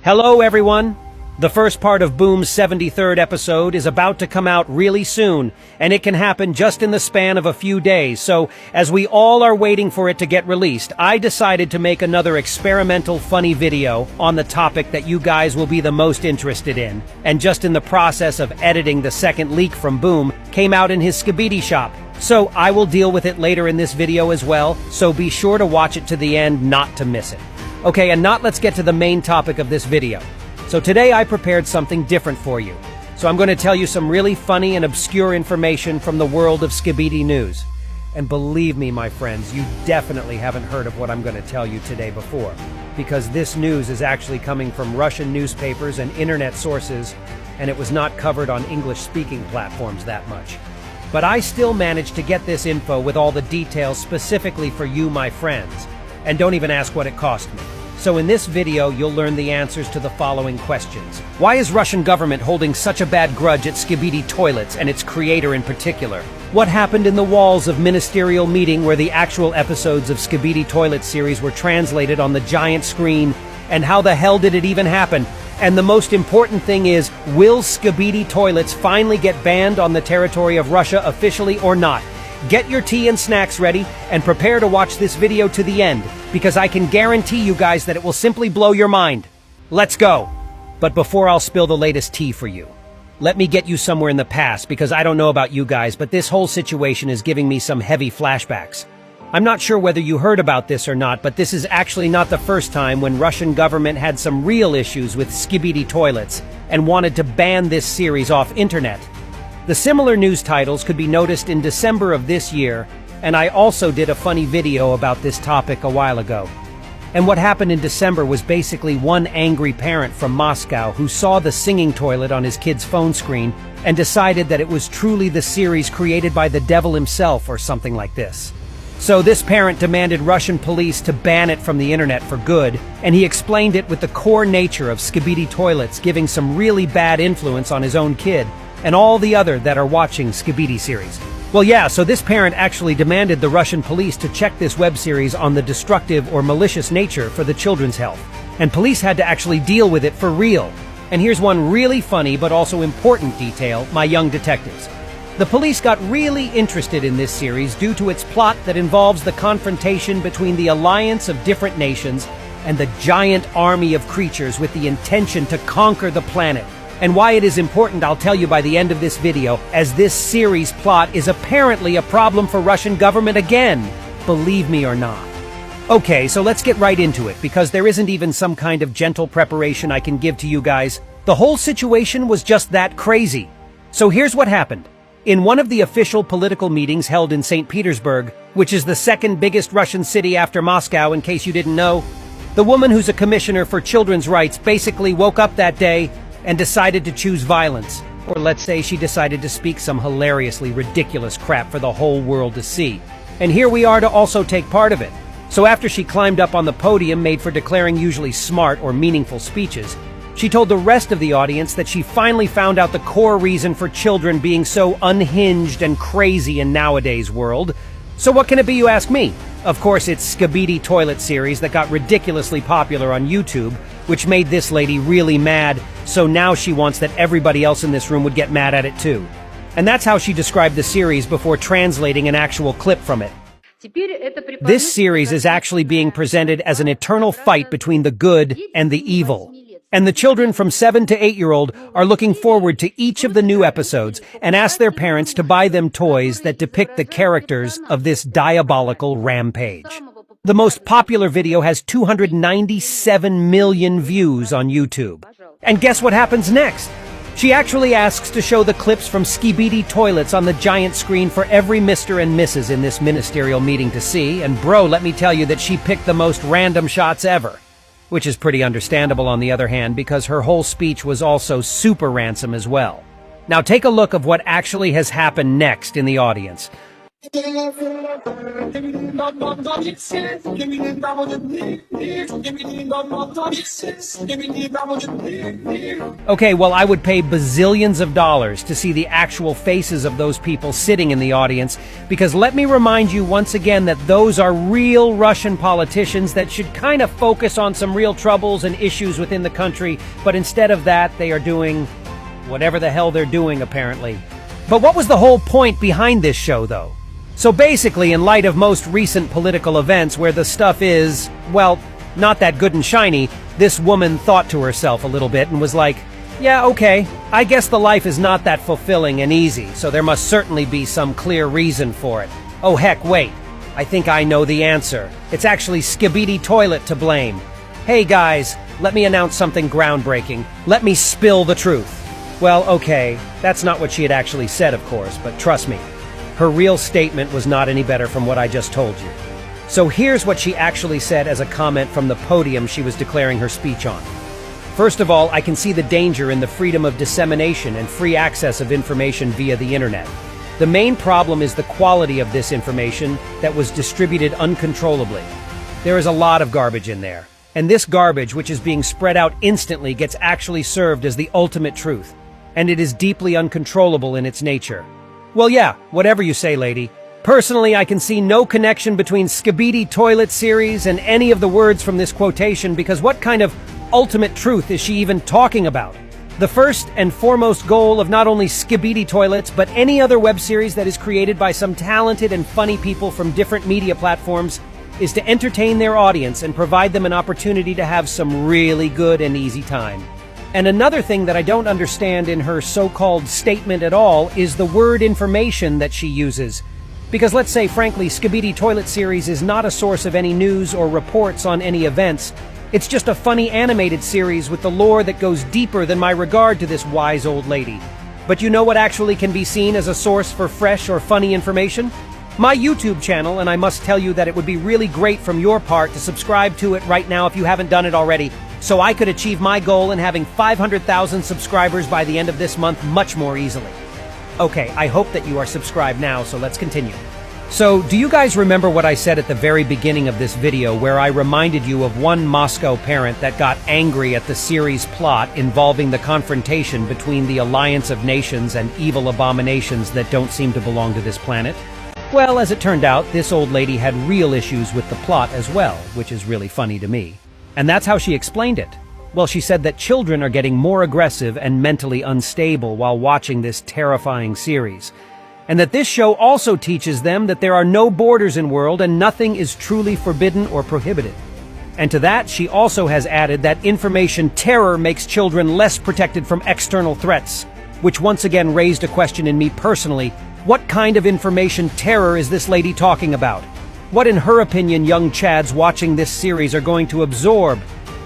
Hello everyone! The first part of Boom's 73rd episode is about to come out really soon, and it can happen just in the span of a few days, so as we all are waiting for it to get released, I decided to make another experimental funny video on the topic that you guys will be the most interested in, and just in the process of editing the second leak from Boom came out in his Skibidi shop. So I will deal with it later in this video as well, so be sure to watch it to the end not to miss it. Okay, and let's get to the main topic of this video. So today I prepared something different for you. So I'm going to tell you some really funny and obscure information from the world of Skibidi news. And believe me, my friends, you definitely haven't heard of what I'm going to tell you today before, because this news is actually coming from Russian newspapers and internet sources, and it was not covered on English-speaking platforms that much. But I still managed to get this info with all the details specifically for you, my friends. And don't even ask what it cost me. So in this video, you'll learn the answers to the following questions. Why is Russian government holding such a bad grudge at Skibidi toilets and its creator in particular? What happened in the walls of ministerial meeting where the actual episodes of Skibidi toilet series were translated on the giant screen? And how the hell did it even happen? And the most important thing is, will Skibidi toilets finally get banned on the territory of Russia officially or not? Get your tea and snacks ready, and prepare to watch this video to the end, because I can guarantee you guys that it will simply blow your mind. Let's go! But before I'll spill the latest tea for you, let me get you somewhere in the past, because I don't know about you guys, but this whole situation is giving me some heavy flashbacks. I'm not sure whether you heard about this or not, but this is actually not the first time when Russian government had some real issues with Skibidi toilets and wanted to ban this series off internet. The similar news titles could be noticed in December of this year, and I also did a funny video about this topic a while ago. And what happened in December was basically one angry parent from Moscow who saw the singing toilet on his kid's phone screen and decided that it was truly the series created by the devil himself or something like this. So this parent demanded Russian police to ban it from the internet for good, and he explained it with the core nature of Skibidi toilets giving some really bad influence on his own kid and all the other that are watching Skibidi series. Well, yeah, so this parent actually demanded the Russian police to check this web series on the destructive or malicious nature for the children's health. And police had to actually deal with it for real. And here's one really funny but also important detail, my young detectives. The police got really interested in this series due to its plot that involves the confrontation between the alliance of different nations and the giant army of creatures with the intention to conquer the planet. And why it is important I'll tell you by the end of this video, as this series plot is apparently a problem for Russian government again, believe me or not. Okay, so let's get right into it, because there isn't even some kind of gentle preparation I can give to you guys. The whole situation was just that crazy. So here's what happened. In one of the official political meetings held in St. Petersburg, which is the second biggest Russian city after Moscow in case you didn't know, the woman who's a commissioner for children's rights basically woke up that day and decided to choose violence. Or let's say she decided to speak some hilariously ridiculous crap for the whole world to see. And here we are to also take part of it. So after she climbed up on the podium made for declaring usually smart or meaningful speeches, she told the rest of the audience that she finally found out the core reason for children being so unhinged and crazy in nowadays world. So what can it be, you ask me? Of course, it's Skibidi toilet series that got ridiculously popular on YouTube, which made this lady really mad, so now she wants that everybody else in this room would get mad at it too. And that's how she described the series before translating an actual clip from it. This series is actually being presented as an eternal fight between the good and the evil. And the children from 7 to 8-year-old are looking forward to each of the new episodes and ask their parents to buy them toys that depict the characters of this diabolical rampage. The most popular video has 297 million views on YouTube. And guess what happens next? She actually asks to show the clips from Skibidi toilets on the giant screen for every Mr. and Mrs. in this ministerial meeting to see, and bro, let me tell you that she picked the most random shots ever. Which is pretty understandable on the other hand, because her whole speech was also super ransom as well. Now take a look of what actually has happened next in the audience. Okay, well, I would pay bazillions of dollars to see the actual faces of those people sitting in the audience, because let me remind you once again that those are real Russian politicians that should kind of focus on some real troubles and issues within the country, but instead of that, they are doing whatever the hell they're doing, apparently. But what was the whole point behind this show, though? So basically, in light of most recent political events where the stuff is, well, not that good and shiny, this woman thought to herself a little bit and was like, yeah, okay, I guess the life is not that fulfilling and easy, so there must certainly be some clear reason for it. Oh heck, wait, I think I know the answer. It's actually Skibidi Toilet to blame. Hey guys, let me announce something groundbreaking. Let me spill the truth. Well, okay, that's not what she had actually said, of course, but trust me, her real statement was not any better from what I just told you. So here's what she actually said as a comment from the podium she was declaring her speech on. First of all, I can see the danger in the freedom of dissemination and free access of information via the internet. The main problem is the quality of this information that was distributed uncontrollably. There is a lot of garbage in there. And this garbage, which is being spread out instantly, gets actually served as the ultimate truth. And it is deeply uncontrollable in its nature. Well, yeah, whatever you say, lady. Personally, I can see no connection between Skibidi Toilet series and any of the words from this quotation, because what kind of ultimate truth is she even talking about? The first and foremost goal of not only Skibidi Toilets, but any other web series that is created by some talented and funny people from different media platforms is to entertain their audience and provide them an opportunity to have some really good and easy time. And another thing that I don't understand in her so-called statement at all is the word information that she uses. Because let's say, frankly, Skibidi Toilet series is not a source of any news or reports on any events. It's just a funny animated series with the lore that goes deeper than my regard to this wise old lady. But you know what actually can be seen as a source for fresh or funny information? My YouTube channel, and I must tell you that it would be really great from your part to subscribe to it right now if you haven't done it already, so I could achieve my goal in having 500,000 subscribers by the end of this month much more easily. Okay, I hope that you are subscribed now, so let's continue. So, do you guys remember what I said at the very beginning of this video where I reminded you of one Moscow parent that got angry at the series plot involving the confrontation between the Alliance of Nations and evil abominations that don't seem to belong to this planet? Well, as it turned out, this old lady had real issues with the plot as well, which is really funny to me. And that's how she explained it. Well, she said that children are getting more aggressive and mentally unstable while watching this terrifying series. And that this show also teaches them that there are no borders in the world and nothing is truly forbidden or prohibited. And to that, she also has added that information terror makes children less protected from external threats, which once again raised a question in me personally. What kind of information terror is this lady talking about? What, in her opinion, young chads watching this series are going to absorb?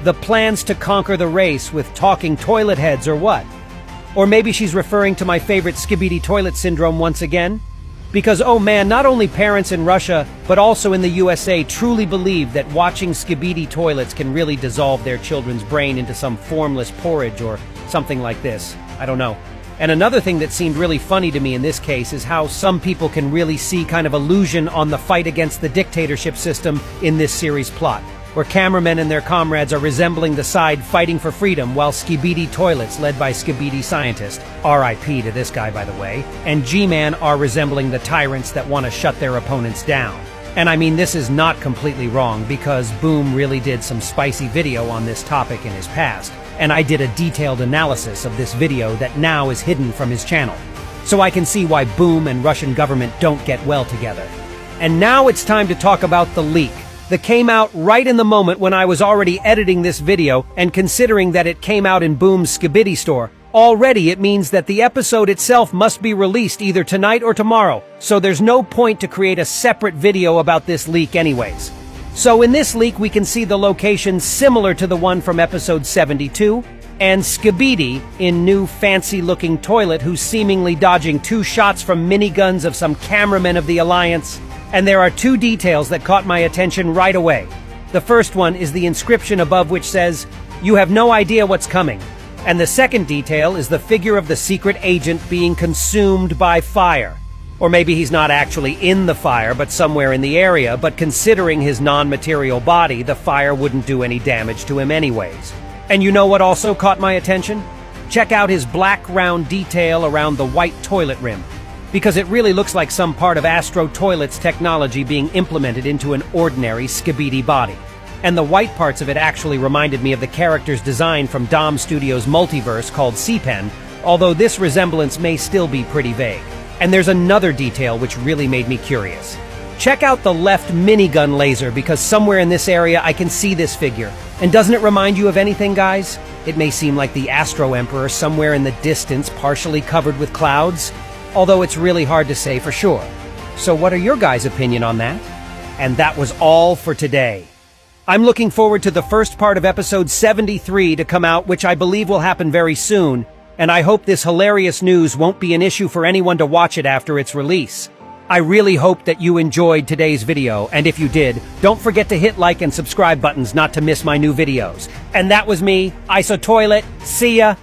The plans to conquer the race with talking toilet heads or what? Or maybe she's referring to my favorite Skibidi Toilet syndrome once again? Because, oh man, not only parents in Russia, but also in the USA truly believe that watching Skibidi Toilets can really dissolve their children's brain into some formless porridge or something like this. I don't know. And another thing that seemed really funny to me in this case is how some people can really see kind of illusion on the fight against the dictatorship system in this series plot, where cameramen and their comrades are resembling the side fighting for freedom, while Skibidi Toilets, led by Skibidi Scientist, R.I.P. to this guy by the way, and G-Man are resembling the tyrants that want to shut their opponents down. And I mean, this is not completely wrong, because Boom really did some spicy video on this topic in his past, and I did a detailed analysis of this video that now is hidden from his channel. So I can see why Boom and Russian government don't get well together. And now it's time to talk about the leak that came out right in the moment when I was already editing this video, and considering that it came out in Boom's Skibidi store, already it means that the episode itself must be released either tonight or tomorrow, so there's no point to create a separate video about this leak anyways. So in this leak we can see the location similar to the one from episode 72, and Skibidi in new fancy-looking toilet who's seemingly dodging 2 shots from miniguns of some cameramen of the Alliance. And there are 2 details that caught my attention right away. The first one is the inscription above which says, "You have no idea what's coming." And the second detail is the figure of the secret agent being consumed by fire. Or maybe he's not actually in the fire, but somewhere in the area, but considering his non-material body, the fire wouldn't do any damage to him anyways. And you know what also caught my attention? Check out his black round detail around the white toilet rim, because it really looks like some part of Astro Toilet's technology being implemented into an ordinary Skibidi body. And the white parts of it actually reminded me of the character's design from Dom Studios' multiverse called C-Pen, although this resemblance may still be pretty vague. And there's another detail which really made me curious. Check out the left minigun laser, because somewhere in this area I can see this figure. And doesn't it remind you of anything, guys? It may seem like the Astro Emperor somewhere in the distance, partially covered with clouds, although it's really hard to say for sure. So what are your guys' opinion on that? And that was all for today. I'm looking forward to the first part of episode 73 to come out, which I believe will happen very soon, and I hope this hilarious news won't be an issue for anyone to watch it after its release. I really hope that you enjoyed today's video, and if you did, don't forget to hit like and subscribe buttons not to miss my new videos. And that was me, ISO Toilet. See ya!